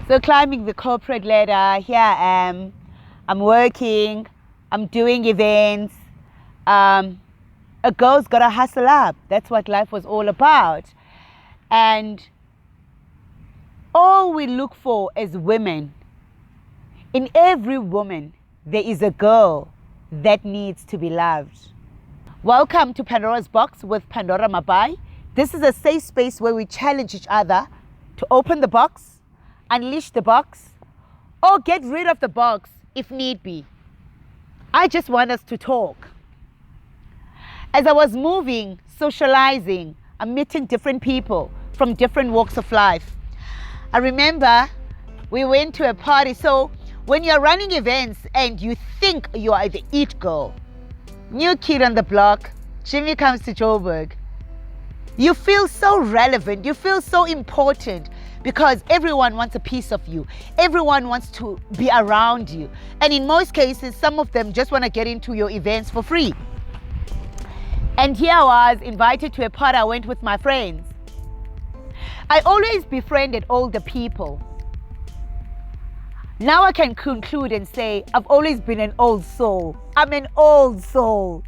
So climbing the corporate ladder, here I am. I'm working, I'm doing events. A girl's gotta hustle up. That's what life was all about. And all we look for as women, in every woman, there is a girl that needs to be loved. Welcome to Pandora's Box with Pandora Mabai. This is a safe space where we challenge each other to open the box, unleash the box, or get rid of the box if need be. I just want us to talk. As I was moving, socializing, I'm meeting different people from different walks of life. I remember we went to a party. So when you're running events and you think you are the it girl, new kid on the block, Jimmy comes to Joburg, you feel so relevant, you feel so important because everyone wants a piece of you. Everyone wants to be around you. And in most cases, some of them just want to get into your events for free. And here I was invited to a party. I went with my friends. I always befriended older people. Now I can conclude and say I've always been an old soul. I'm an old soul.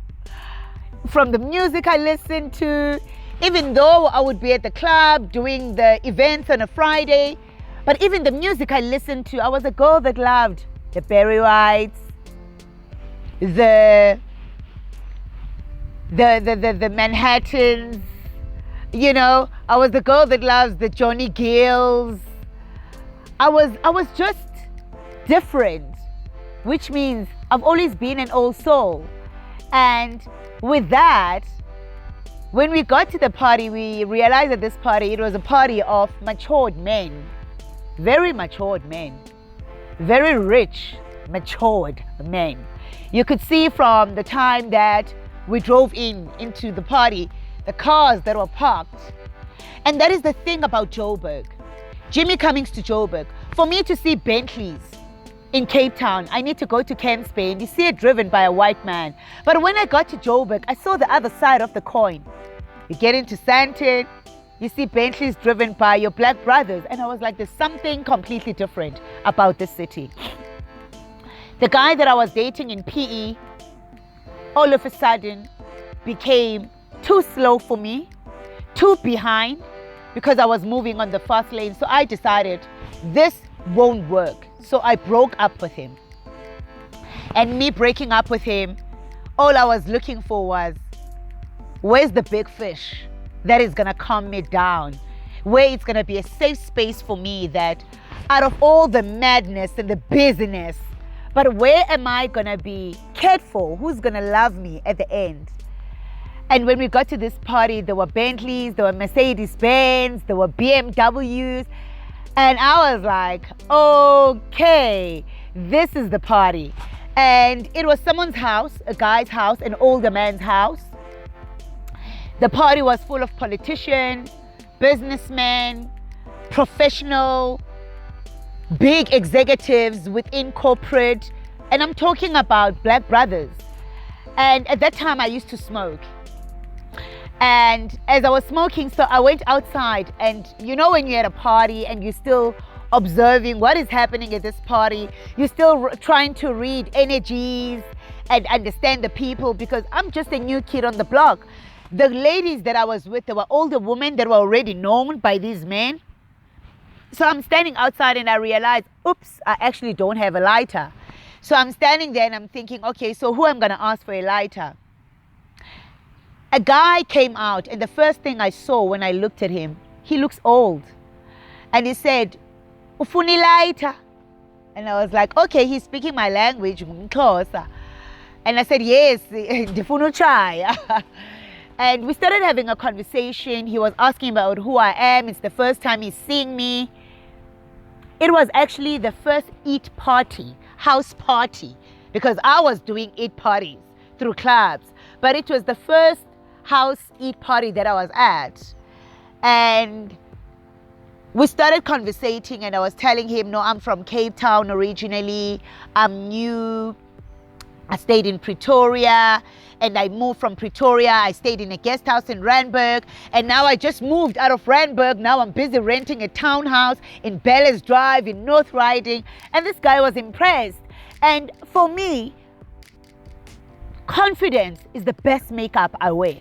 From the music I listen to, even though I would be at the club doing the events on a Friday, but even the music I listened to, I was a girl that loved the Barry Whites, the Manhattans, you know. I was the girl that loves the Johnny Gills. I was just different, which means I've always been an old soul. And with that, when we got to the party, we realized that this party, it was a party of matured men, very matured men, very rich, matured men. You could see from the time that we drove into the party, the cars that were parked. And that is the thing about Joburg. Jimmy Cummings to Joburg. For me to see Bentleys in Cape Town, I need to go to Camp Spain. You see it driven by a white man. But when I got to Joburg, I saw the other side of the coin. You get into Sandton, you see Bentleys driven by your black brothers. And I was like, there's something completely different about this city. The guy that I was dating in PE, all of a sudden became too slow for me, too behind, because I was moving on the fast lane. So I decided this won't work. So I broke up with him. And me breaking up with him, all I was looking for was, where's the big fish that is gonna calm me down? Where it's gonna be a safe space for me, that out of all the madness and the busyness, but where am I gonna be cared for? Who's gonna love me at the end? And when we got to this party, there were Bentleys, there were Mercedes-Benz, there were BMWs. And I was like, okay, this is the party. And it was someone's house, a guy's house, an older man's house. The party was full of politicians, businessmen, professional, big executives within corporate. And I'm talking about black brothers. And at that time, I used to smoke. And as I was smoking, so I went outside, and you know when you're at a party and you're still observing what is happening at this party, you're still trying to read energies and understand the people, because I'm just a new kid on the block. The ladies that I was with, they were older women that were already known by these men. So I'm standing outside and I realized, oops, I actually don't have a lighter. So I'm standing there and I'm thinking, okay, so who am I going to ask for a lighter? A guy came out, and the first thing I saw when I looked at him, he looks old. And he said, "Ufuni lighter?" And I was like, okay, he's speaking my language, Xhosa. And I said, yes, ndifuna uchaya. And we started having a conversation. He was asking about who I am. It's the first time he's seeing me. It was actually the first eat party, house party, because I was doing eat parties through clubs. But it was the first house eat party that I was at. And we started conversating, and I was telling him, no, I'm from Cape Town originally. I'm new. I stayed in Pretoria, and I moved from Pretoria. I stayed in a guest house in Randburg, and now I just moved out of Randburg. Now I'm busy renting a townhouse in Bellas Drive in North Riding, and this guy was impressed. And for me, confidence is the best makeup I wear.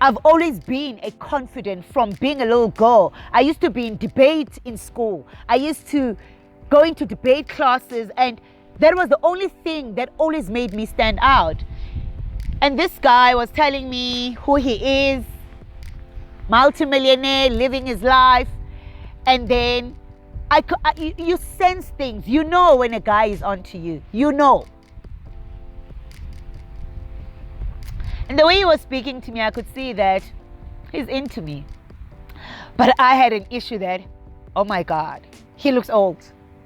I've always been a confident from being a little girl. I used to be in debate in school. I used to go into debate classes, and that was the only thing that always made me stand out. And this guy was telling me who he is, multimillionaire, living his life. And then you sense things. You know when a guy is onto you. You know. And the way he was speaking to me, I could see that he's into me. But I had an issue that, oh my God, he looks old.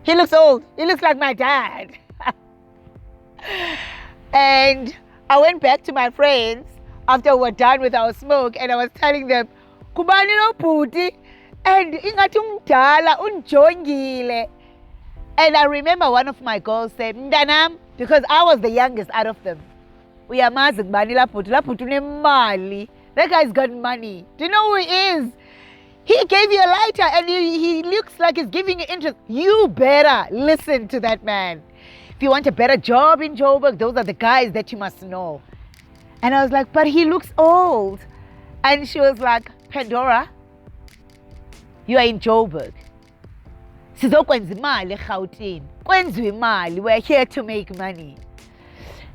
He looks old. He looks like my dad. And I went back to my friends after we were done with our smoke, and I was telling them, Kubani no puti, and ingathi umdala unjongile. And I remember one of my girls said, Mntanam, because I was the youngest out of them. Uyamazi ngubani lapho unemali. That guy's got money. Do you know who he is? He gave you a lighter, and he looks like he's giving you interest. You better listen to that man. If you want a better job in Joburg, those are the guys that you must know. And I was like, but he looks old. And she was like, Pandora, you are in Joburg. Sizokwenza imali eGauteng. Kwenziwe imali. We're here to make money.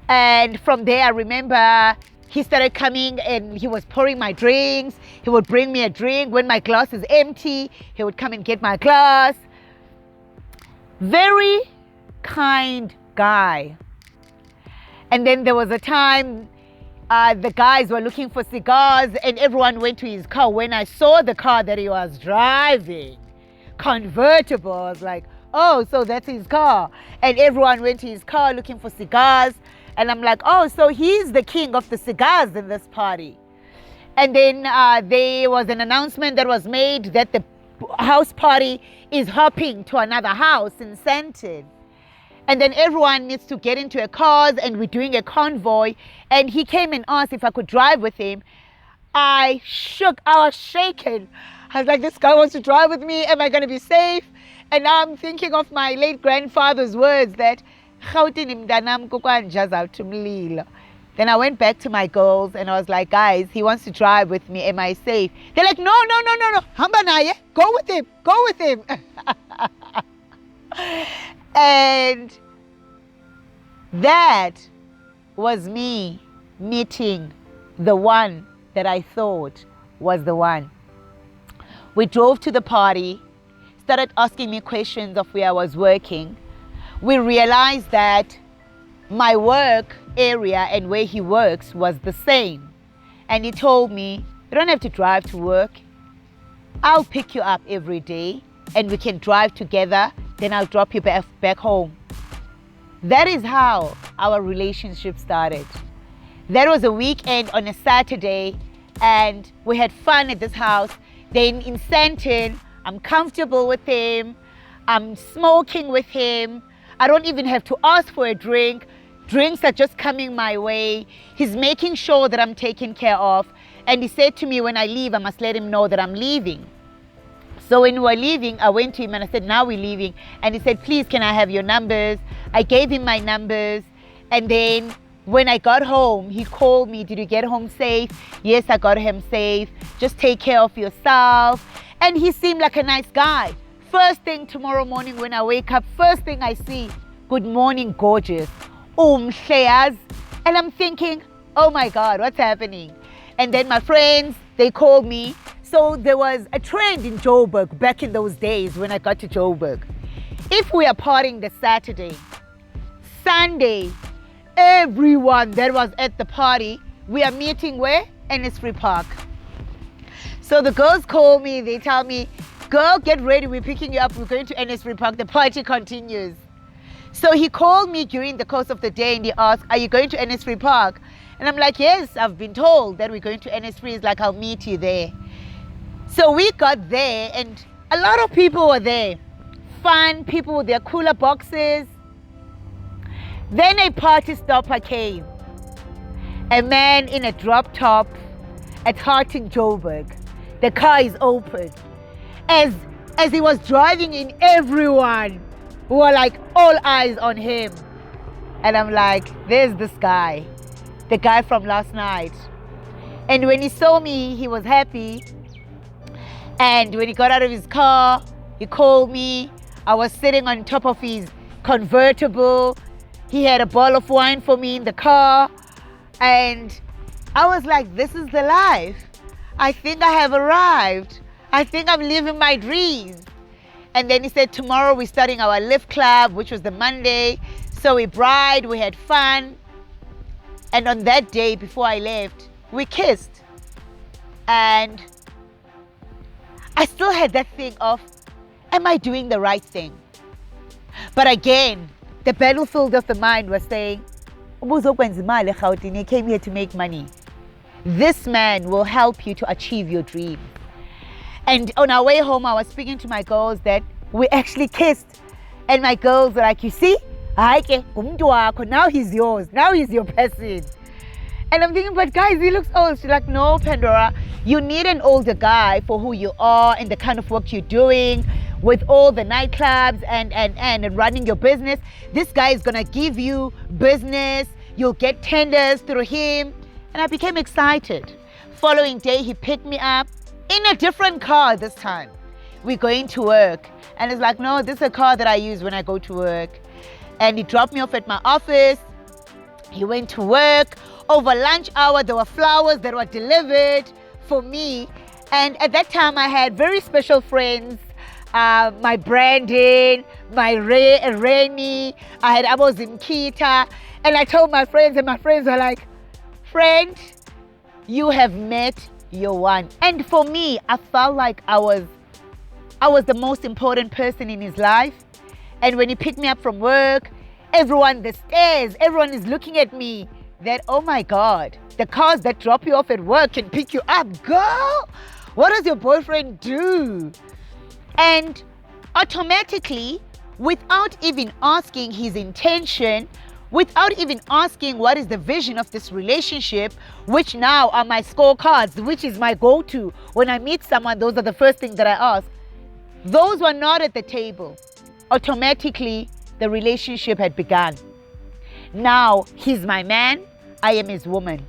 And from there, I remember he started coming and he was pouring my drinks. He would bring me a drink. When my glass is empty, he would come and get my glass. Very kind guy. And then there was a time the guys were looking for cigars and everyone went to his car. When I saw the car that he was driving, convertible, I was like, oh, so that's his car. And everyone went to his car looking for cigars. And I'm like, oh, so he's the king of the cigars in this party. And then there was an announcement that was made that the house party is hopping to another house in Sandton. And then everyone needs to get into a car and we're doing a convoy. And he came and asked if I could drive with him. I was shaken. I was like, this guy wants to drive with me. Am I going to be safe? And now I'm thinking of my late grandfather's words that, then I went back to my girls and I was like, guys, he wants to drive with me. Am I safe? They're like, no. Hamba naye. Go with him. And that was me meeting the one that I thought was the one. We drove to the party, started asking me questions of where I was working. We realized that my work area and where he works was the same. And he told me, you don't have to drive to work. I'll pick you up every day and we can drive together. Then I'll drop you back home. That is how our relationship started. That was a weekend on a Saturday and we had fun at this house. Then in Sandton, I'm comfortable with him. I'm smoking with him. I don't even have to ask for a drink. Drinks are just coming my way. He's making sure that I'm taken care of. And he said to me, when I leave, I must let him know that I'm leaving. So when we were leaving, I went to him and I said, now we're leaving. And he said, please, can I have your numbers? I gave him my numbers. And then when I got home, he called me, did you get home safe? Yes, I got him safe. Just take care of yourself. And he seemed like a nice guy. First thing tomorrow morning when I wake up, first thing I see, good morning, gorgeous. And I'm thinking, oh my God, what's happening? And then my friends, they called me. So there was a trend in Joburg back in those days when I got to Joburg. If we are partying the Saturday, Sunday, everyone that was at the party, we are meeting where? Ennisfree Park. So the girls call me, they tell me, girl, get ready, we're picking you up, we're going to Ennisfree Park, the party continues. So he called me during the course of the day and he asked, are you going to Ennisfree Park? And I'm like, yes, I've been told that we're going to Ennisfree. He's like, I'll meet you there. So we got there and a lot of people were there. Fun, people with their cooler boxes. Then a party stopper came. A man in a drop top at Harting Joburg. The car is open. As he was driving in, everyone were like all eyes on him. And I'm like, there's this guy, the guy from last night. And when he saw me, he was happy. And when he got out of his car, he called me. I was sitting on top of his convertible. He had a bottle of wine for me in the car. And I was like, this is the life. I think I have arrived. I think I'm living my dreams. And then he said, tomorrow we're starting our lift club, which was the Monday. So we bride, we had fun. And on that day, before I left, we kissed. And I still had that thing of, am I doing the right thing? But again, the battlefield of the mind was saying, he came here to make money. This man will help you to achieve your dream. And on our way home, I was speaking to my girls that we actually kissed. And my girls were like, you see? Now he's yours. Now he's your person. And I'm thinking, but guys, he looks old. She's like, no, Pandora, you need an older guy for who you are and the kind of work you're doing with all the nightclubs and running your business. This guy is going to give you business. You'll get tenders through him. And I became excited. Following day, he picked me up in a different car this time. We're going to work. And it's like, no, this is a car that I use when I go to work. And he dropped me off at my office. He went to work. Over lunch hour, there were flowers that were delivered for me. And at that time, I had very special friends. My Brandon, my Rainy. I was in Kita. And I told my friends, and my friends were like, friend, you have met your one. And for me, I felt like I was the most important person in his life. And when he picked me up from work, everyone is looking at me that, oh my God, the cars that drop you off at work can pick you up. Girl, what does your boyfriend do? And automatically, without even asking his intention, without even asking what is the vision of this relationship, which now are my scorecards, which is my go-to. When I meet someone, those are the first things that I ask. Those were not at the table. Automatically, the relationship had begun. Now, he's my man, I am his woman.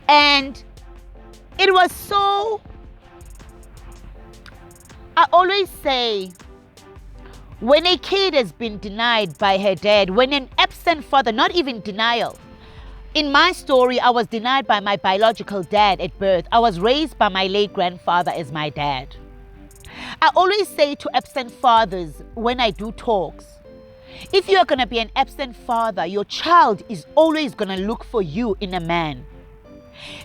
And it was so, I always say, when a kid has been denied by her dad, when an absent father, not even denial. In my story, I was denied by my biological dad at birth. I was raised by my late grandfather as my dad. I always say to absent fathers when I do talks, if you are going to be an absent father, your child is always going to look for you in a man.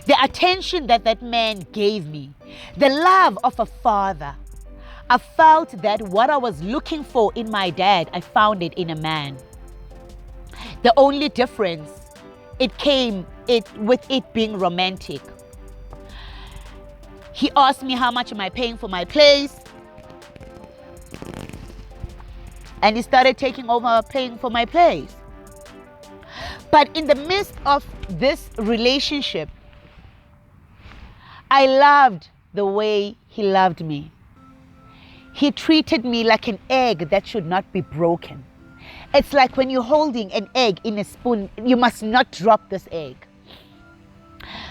The attention that man gave me, the love of a father, I felt that what I was looking for in my dad, I found it in a man. The only difference, it came with it being romantic. He asked me, how much am I paying for my place? And he started taking over paying for my place. But in the midst of this relationship, I loved the way he loved me. He treated me like an egg that should not be broken. It's like when you're holding an egg in a spoon, you must not drop this egg.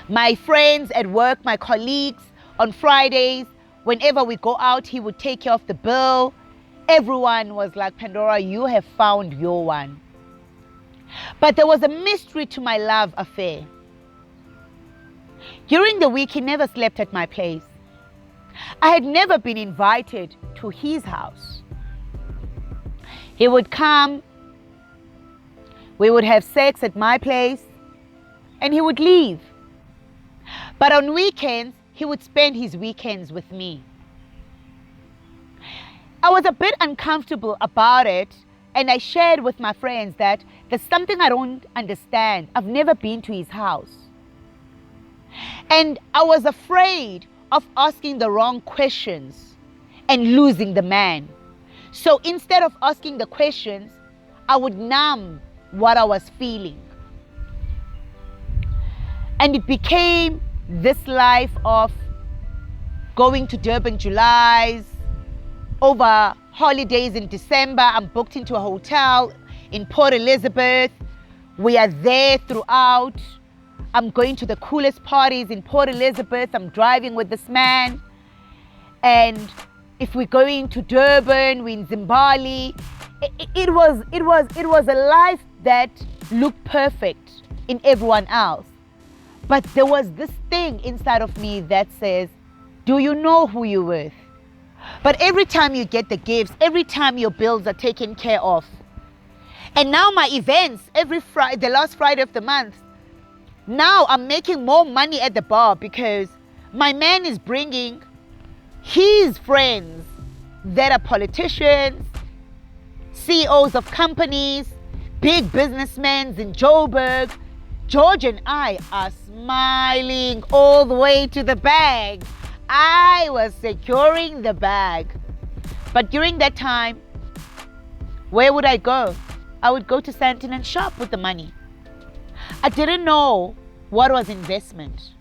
My friends at work, my colleagues, on Fridays, whenever we go out, he would take care of the bill. Everyone was like, Pandora, you have found your one. But there was a mystery to my love affair. During the week, he never slept at my place. I had never been invited to his house. He would come, we would have sex at my place, and he would leave. But on weekends, he would spend his weekends with me. I was a bit uncomfortable about it, and I shared with my friends that there's something I don't understand. I've never been to his house. And I was afraid of asking the wrong questions and losing the man. So instead of asking the questions, I would numb what I was feeling. And it became this life of going to Durban July's, over holidays in December. I'm booked into a hotel in Port Elizabeth. We are there throughout. I'm going to the coolest parties in Port Elizabeth. I'm driving with this man. And if we're going to Durban, we're in Zimbabwe. It was a life that looked perfect in everyone else. But there was this thing inside of me that says, do you know who you're with? But every time you get the gifts, every time your bills are taken care of, and now my events, every Friday, the last Friday of the month, now I'm making more money at the bar because my man is bringing his friends that are politicians, CEOs of companies, big businessmen in Joburg. George and I are smiling all the way to the bag. I was securing the bag. But during that time, where would I go? I would go to Sandton and shop with the money. I didn't know what was investment.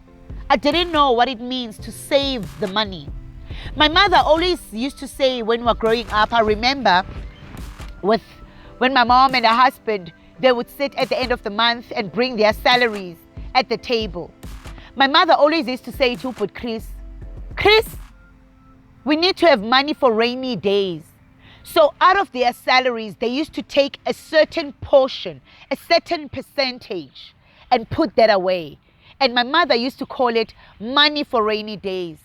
I didn't know what it means to save the money. My mother always used to say when we were growing up, I remember when my mom and her husband, they would sit at the end of the month and bring their salaries at the table. My mother always used to say to put Chris, we need to have money for rainy days. So out of their salaries, they used to take a certain portion, a certain percentage, and put that away. And my mother used to call it money for rainy days.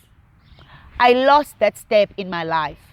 I lost that step in my life.